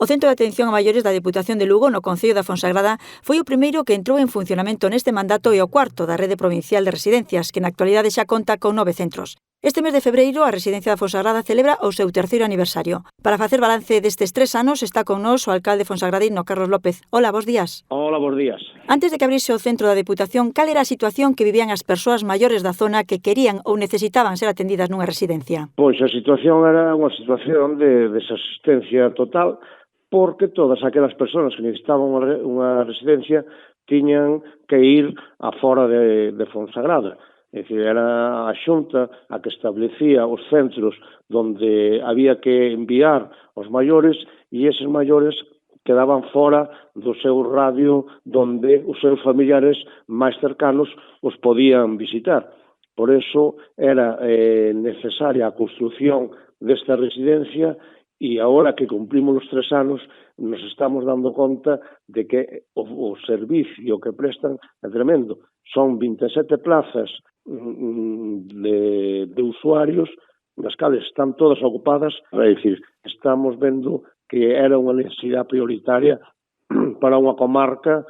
O Centro de Atención a Maiores da Deputación de Lugo, no Concello da Fonsagrada, foi o primeiro que entrou en funcionamento neste mandato e o cuarto da Rede Provincial de Residencias, que na actualidade xa conta con 9 centros. Este mes de febreiro, a Residencia da Fonsagrada celebra o seu terceiro aniversario. Para facer balance destes 3 anos, está con nós o alcalde fonsagradino, Carlos López. Hola, bos días. Hola, bos días. Antes de que abrise o centro da Deputación, cal era a situación que vivían as persoas maiores da zona que querían ou necesitaban ser atendidas nunha residencia? Pois a situación era unha situación de desasistencia total, porque todas aquelas persoas que necesitaban unha residencia tiñan que ir a fora de Fonsagrada. É dicir, era a Xunta a que establecía os centros donde había que enviar os maiores e eses maiores quedaban fora do seu radio donde os seus familiares máis cercanos os podían visitar. Por eso era necesaria a construción desta residencia e agora que cumplimos os 3 anos nos estamos dando conta de que o servicio que prestan é tremendo. Son 27 plazas de usuarios nas cales están todas ocupadas, é dicir, estamos vendo que era unha necesidade prioritaria para unha comarca,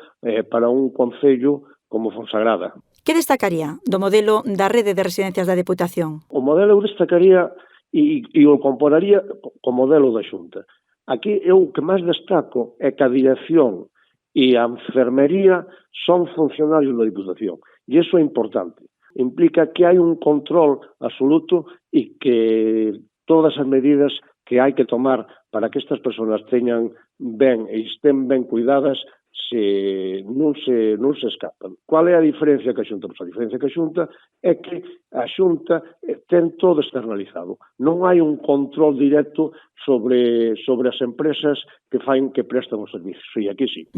para un concello como Fonsagrada. Que destacaría do modelo da Rede de Residencias da Deputación? O modelo eu destacaría e o compararía co modelo da Xunta. Aquí eu o que máis destaco é que a dirección e a enfermería son funcionarios da Diputación. E iso é importante. Implica que hai un control absoluto e que todas as medidas que hai que tomar para que estas persoas teñan ben e estén ben cuidadas non se escapan. Qual é a diferencia que a Xunta? Pois a diferencia que a Xunta é que a Xunta ten todo externalizado. Non hai un control directo sobre as empresas que prestan os servicios. E aquí sí.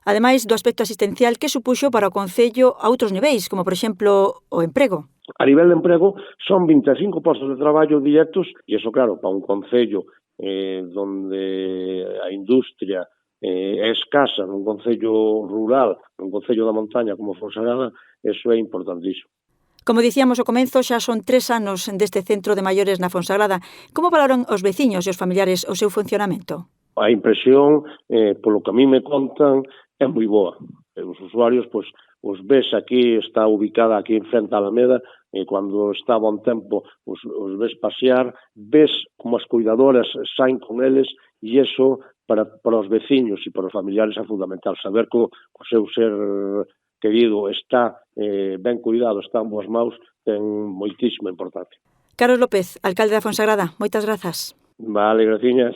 Ademais do aspecto asistencial, que supuxo para o Concello a outros niveis, como, por exemplo, o emprego? A nivel de emprego, son 25 postos de traballo directos, e iso, claro, para un Concello donde a industria é escasa, nun concello rural, nun concello da montaña como Fonsagrada, eso é importantísimo. Como dicíamos ao comezo, xa son 3 anos deste centro de maiores na Fonsagrada. Como valoran os veciños e os familiares o seu funcionamento? A impresión, polo que a mí me contan, é moi boa. Os usuarios, pois, os ves aquí, está ubicada aquí en frente a Alameda, e cando está bon tempo os ves pasear, ves como as cuidadoras saen con eles, e iso para os veciños e para os familiares é fundamental. Saber que o seu ser querido está ben cuidado, está en boas maus, ten moitísima importancia. Carlos López, alcalde da Fonsagrada, moitas grazas. Vale, graciñas.